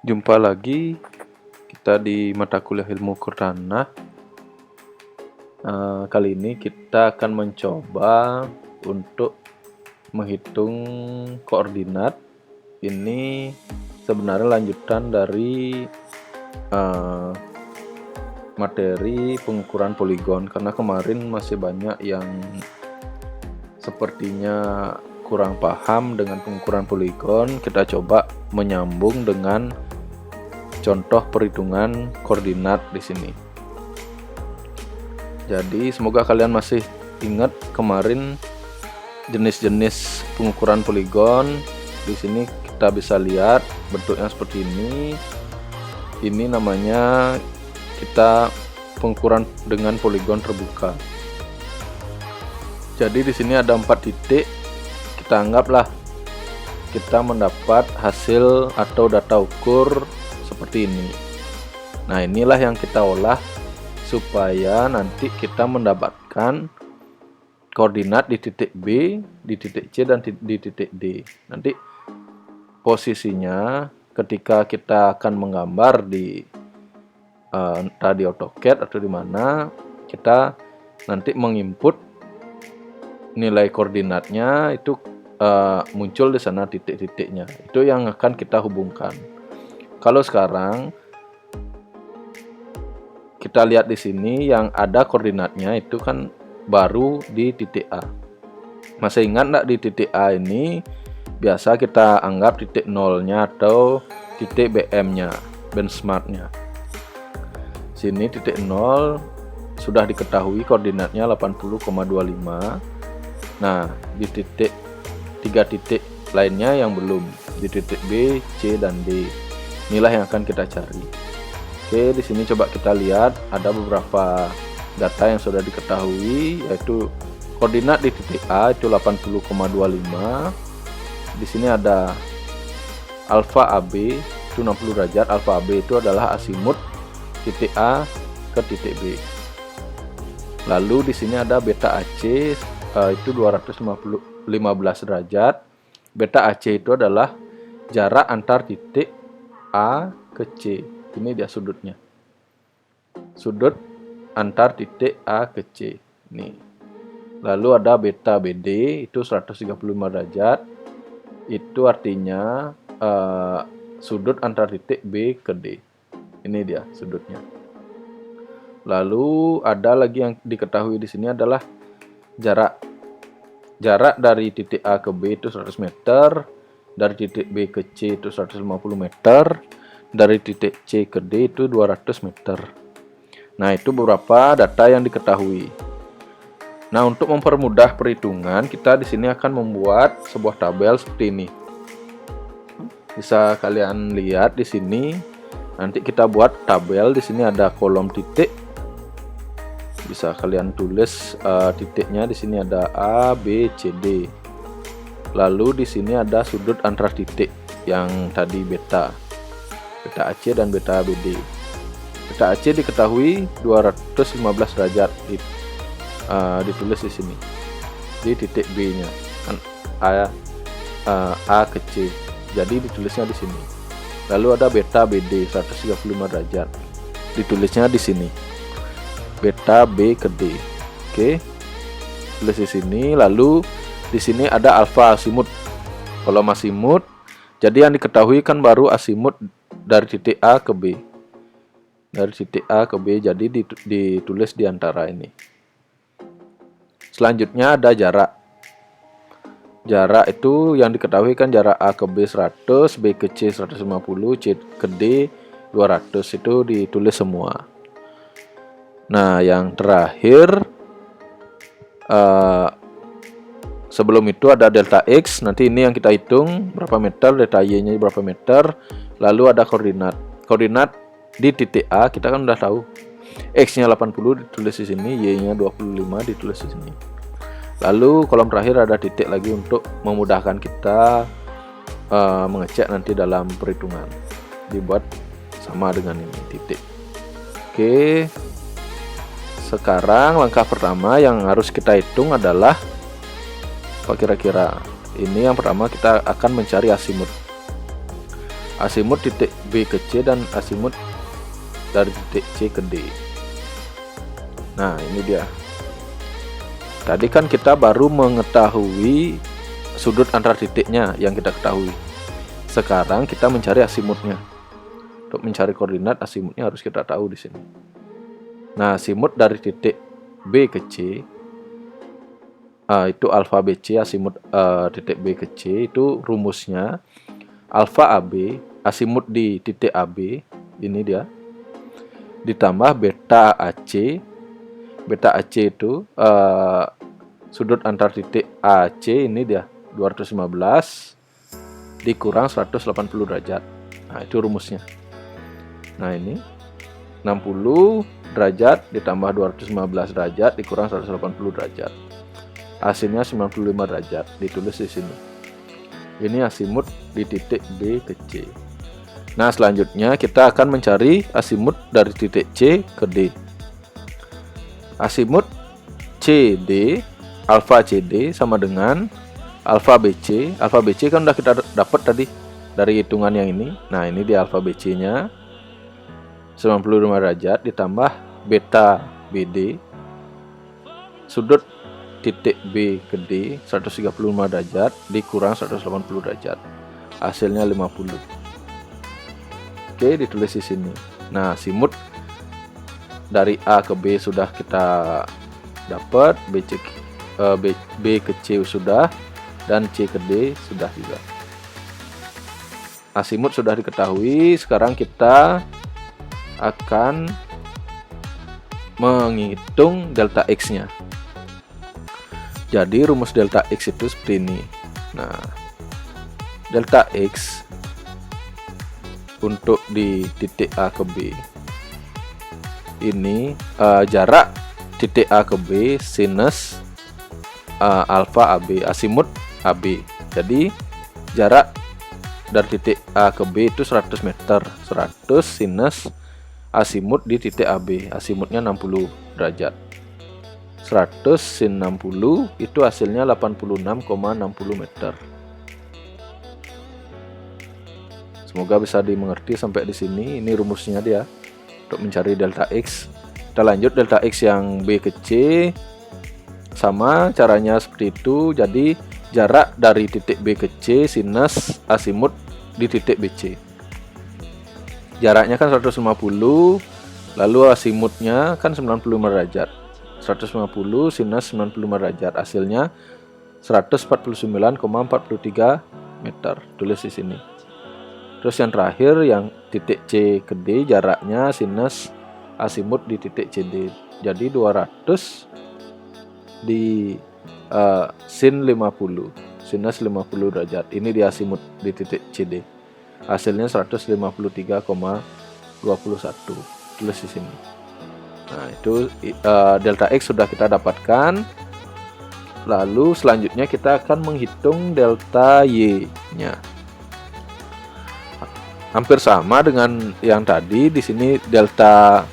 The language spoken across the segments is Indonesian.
Jumpa lagi kita di mata kuliah ilmu koordinat. Kali ini kita akan mencoba untuk menghitung koordinat. Ini sebenarnya lanjutan dari materi pengukuran poligon, karena kemarin masih banyak yang sepertinya kurang paham dengan pengukuran poligon. Kita coba menyambung dengan contoh perhitungan koordinat di sini. Jadi semoga kalian masih ingat kemarin jenis-jenis pengukuran poligon. Di sini kita bisa lihat bentuknya seperti ini. Ini namanya kita pengukuran dengan poligon terbuka. Jadi di sini ada 4 titik. Kita anggaplah kita mendapat hasil atau data ukur seperti ini. Nah, inilah yang kita olah supaya nanti kita mendapatkan koordinat di titik B, di titik C, dan di titik D. Nanti posisinya ketika kita akan menggambar di entah di AutoCAD atau di mana, kita nanti menginput nilai koordinatnya itu muncul di sana titik-titiknya. Itu yang akan kita hubungkan. Kalau sekarang kita lihat di sini yang ada koordinatnya itu kan baru di titik A. Masih ingat enggak di titik A ini biasa kita anggap titik nolnya atau titik BM-nya, benchmark-nya. Sini titik 0 sudah diketahui koordinatnya 80,25. Nah, di titik 3 titik lainnya yang belum, di titik B, C, dan D. Inilah yang akan kita cari. Oke, di sini coba kita lihat ada beberapa data yang sudah diketahui, yaitu koordinat di titik A itu 80,25. Di sini ada alfa AB itu 60 derajat. Alfa AB itu adalah asimut titik A ke titik B. Lalu di sini ada beta AC itu 215 derajat. Beta AC itu adalah jarak antar titik A ke C. Ini dia sudutnya. Sudut antar titik A ke C. Nih. Lalu ada beta BD itu 135 derajat. Itu artinya sudut antar titik B ke D. Ini dia sudutnya. Lalu ada lagi yang diketahui di sini adalah jarak dari titik A ke B itu 100 meter, dari titik B ke C itu 150 meter, dari titik C ke D itu 200 meter. Nah, itu beberapa data yang diketahui. Nah, untuk mempermudah perhitungan, kita di sini akan membuat sebuah tabel seperti ini. Bisa kalian lihat di sini. Nanti kita buat tabel. Di sini ada kolom titik. Bisa kalian tulis titiknya. Di sini ada A, B, C, D. Lalu di sini ada sudut antara titik yang tadi beta AC dan beta BD. Beta AC diketahui 215 derajat. Ditulis di sini. Di titik B-nya kan A ke C. Jadi ditulisnya di sini. Lalu ada beta BD 135 derajat. Ditulisnya di sini. Beta B ke D. Oke. Tulis di sini. Lalu di sini ada alfa asimut. Kolom asimut. Jadi yang diketahui kan baru asimut dari titik A ke B. Dari titik A ke B, jadi ditulis di antara ini. Selanjutnya ada jarak. Jarak itu yang diketahui kan jarak A ke B 100, B ke C 150, C ke D 200. Itu ditulis semua. Nah, yang terakhir sebelum itu ada delta X. Nanti ini yang kita hitung berapa meter, delta Y-nya berapa meter. Lalu ada koordinat. Koordinat di titik A kita kan udah tahu. X-nya 80 ditulis di sini, Y-nya 25 ditulis di sini. Lalu kolom terakhir ada titik lagi untuk memudahkan kita mengecek nanti dalam perhitungan. Dibuat sama dengan ini titik. Oke. Sekarang langkah pertama yang harus kita hitung adalah apa kira-kira? Ini yang pertama kita akan mencari asimut. Asimut titik B ke C dan asimut dari titik C ke D. Nah, ini dia. Tadi kan kita baru mengetahui sudut antar titiknya yang kita ketahui. Sekarang kita mencari asimutnya. Untuk mencari koordinat asimutnya harus kita tahu di sini. Nah, asimut dari titik B ke C itu alfa BC, asimut titik B ke C itu rumusnya alfa AB, asimut di titik AB, ini dia, ditambah beta AC. Beta AC itu sudut antar titik AC, ini dia 215 dikurang 180 derajat. Nah, itu rumusnya. Nah, ini 60 derajat ditambah 215 derajat dikurang 180 derajat. Hasilnya 95 derajat, ditulis di sini. Ini asimut di titik B ke C. Nah, selanjutnya kita akan mencari asimut dari titik C ke D. Asimut CD, alfa CD sama dengan alfa BC. Alfa BC kan udah kita dapat tadi dari hitungan yang ini. Nah, ini di alfa BC-nya 95 derajat ditambah beta BD, sudut titik B ke D 135 derajat dikurang 180 derajat, hasilnya 50. Oke, ditulis di sini. Nah, asimut dari A ke B sudah kita dapat, B ke C sudah, dan C ke D sudah juga. Asimut sudah diketahui. Sekarang kita akan menghitung delta X-nya. Jadi rumus delta X itu seperti ini. Nah, delta X untuk di titik A ke B ini jarak titik A ke B sinus alfa AB, asimut AB. Jadi jarak dari titik A ke B itu 100 meter. 100 sinus asimut di titik AB, asimutnya 60 derajat. 100 sin 60 itu hasilnya 86,60 meter. Semoga bisa dimengerti sampai di sini. Ini rumusnya dia untuk mencari delta X. Kita lanjut, delta X yang B ke C sama caranya seperti itu. Jadi jarak dari titik B ke C sinus asimut di titik BC. Jaraknya kan 150, lalu asimutnya kan 95 derajat. 150 sinus 95 derajat, hasilnya 149,43 meter. Tulis di sini. Terus yang terakhir yang titik C ke D, jaraknya sinus asimut di titik CD. Jadi 200 di sin 50, sinus 50 derajat. Ini di asimut di titik CD. Hasilnya 153,21. Tulis di sini. Nah, itu delta X sudah kita dapatkan. Lalu selanjutnya kita akan menghitung delta Y-nya. Hampir sama dengan yang tadi. Di sini delta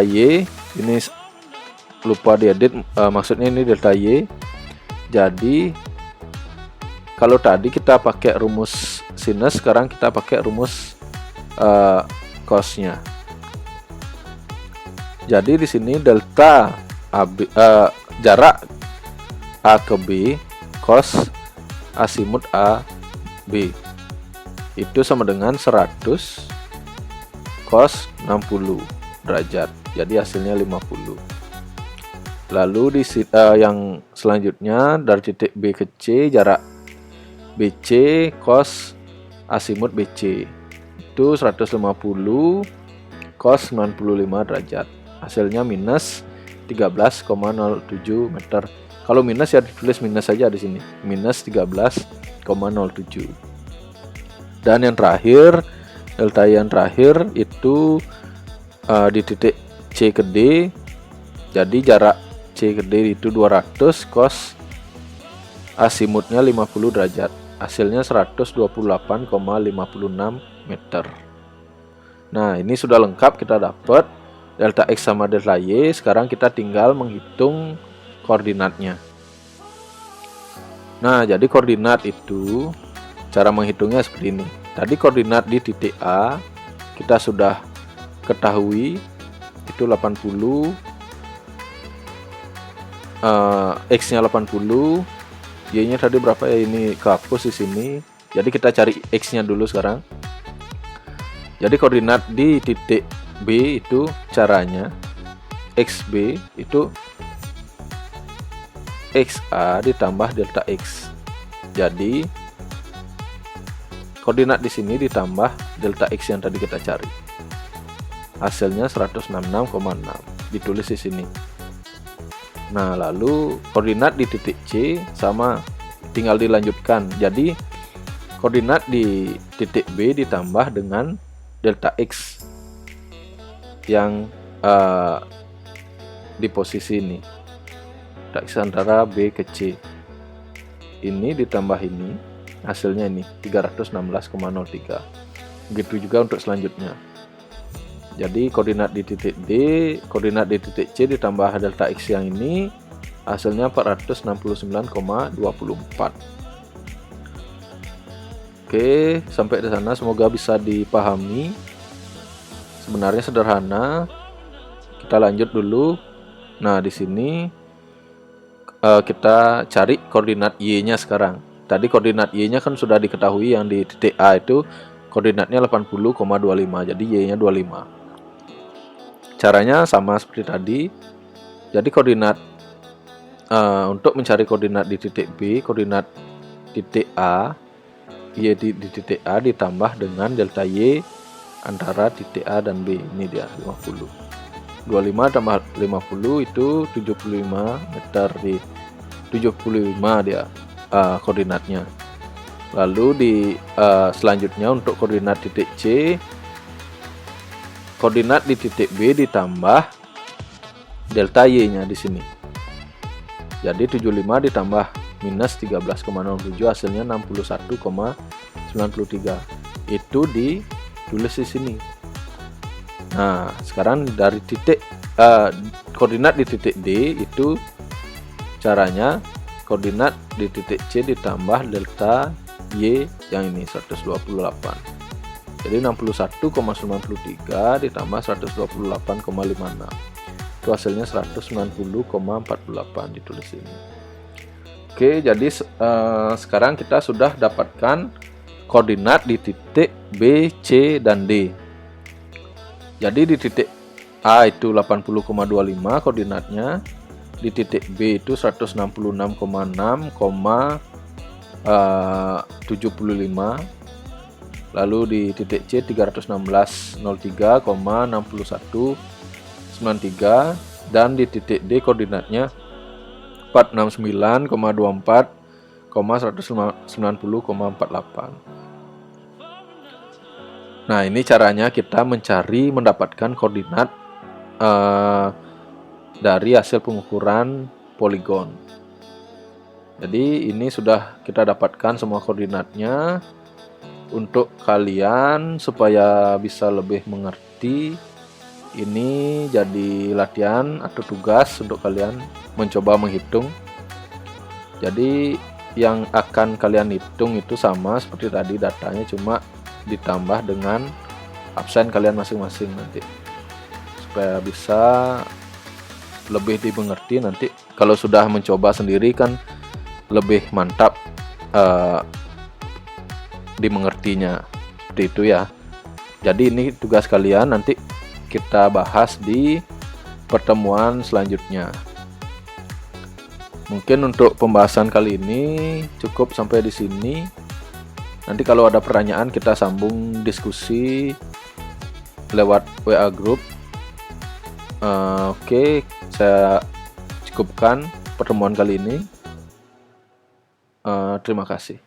Y ini lupa diedit, maksudnya ini delta Y. Jadi kalau tadi kita pakai rumus sinus, sekarang kita pakai rumus cos-nya. Jadi di sini delta AB, jarak A ke B cos asimut AB itu sama dengan 100 cos 60 derajat. Jadi hasilnya 50. Lalu di yang selanjutnya dari titik B ke C, jarak BC cos asimut BC itu 150 cos 95 derajat. Hasilnya minus 13,07 meter. Kalau minus ya ditulis minus saja di sini. Minus 13,07. Dan yang terakhir, delta yang terakhir itu di titik C ke D. Jadi jarak C ke D itu 200 cos asimutnya 50 derajat. Hasilnya 128,56 meter. Nah, ini sudah lengkap, kita dapat delta X sama delta Y. Sekarang kita tinggal menghitung koordinatnya. Nah, jadi koordinat itu cara menghitungnya seperti ini. Tadi koordinat di titik A kita sudah ketahui itu 80, X-nya 80, Y-nya tadi berapa ya, ini kehapus di sini. Jadi kita cari X-nya dulu sekarang. Jadi koordinat di titik B itu caranya XB itu XA ditambah delta X. Jadi koordinat di sini ditambah delta X yang tadi kita cari. Hasilnya 166,6 ditulis di sini. Nah, lalu koordinat di titik C sama, tinggal dilanjutkan. Jadi koordinat di titik B ditambah dengan delta X yang di posisi ini. Delta X antara B ke C. Ini ditambah ini, hasilnya ini 316,03. Begitu juga untuk selanjutnya. Jadi koordinat di titik D, koordinat di titik C ditambah delta X yang ini, hasilnya 469,24. Oke, sampai di sana semoga bisa dipahami. Sebenarnya sederhana. Kita lanjut dulu. Nah, di sini kita cari koordinat Y-nya sekarang. Tadi koordinat Y-nya kan sudah diketahui, yang di titik A itu koordinatnya 80,25, jadi Y-nya 25. Caranya sama seperti tadi. Jadi koordinat untuk mencari koordinat di titik B, koordinat titik A, Y di titik A ditambah dengan delta Y antara titik A dan B. Ini dia 50. 25 tambah 50 itu 75 meter, di 75 dia koordinatnya. Lalu di selanjutnya untuk koordinat titik C, koordinat di titik B ditambah delta Y-nya di sini. Jadi 75 ditambah minus 13,07, hasilnya 61,93. Itu ditulis di sini. Nah, sekarang dari titik koordinat di titik D itu caranya koordinat di titik C ditambah delta Y yang ini 128. Jadi 61,93 ditambah 128,56. Itu hasilnya 190,48 ditulis ini. Oke, jadi sekarang kita sudah dapatkan koordinat di titik B, C, dan D. Jadi di titik A itu 80,25 koordinatnya, di titik B itu 166,6,75, lalu di titik C 316,03,6193, dan di titik D koordinatnya 469,24,190,48. Nah, ini caranya kita mendapatkan koordinat dari hasil pengukuran poligon. Jadi ini sudah kita dapatkan semua koordinatnya. Untuk kalian supaya bisa lebih mengerti, ini jadi latihan atau tugas untuk kalian mencoba menghitung. Jadi yang akan kalian hitung itu sama seperti tadi, datanya cuma ditambah dengan absen kalian masing-masing nanti, supaya bisa lebih dimengerti. Nanti kalau sudah mencoba sendiri kan lebih mantap dimengertinya, seperti itu ya. Jadi ini tugas kalian, nanti kita bahas di pertemuan selanjutnya. Mungkin untuk pembahasan kali ini cukup sampai di sini. Nanti kalau ada pertanyaan kita sambung diskusi lewat WA group. Oke, saya cukupkan pertemuan kali ini. Terima kasih.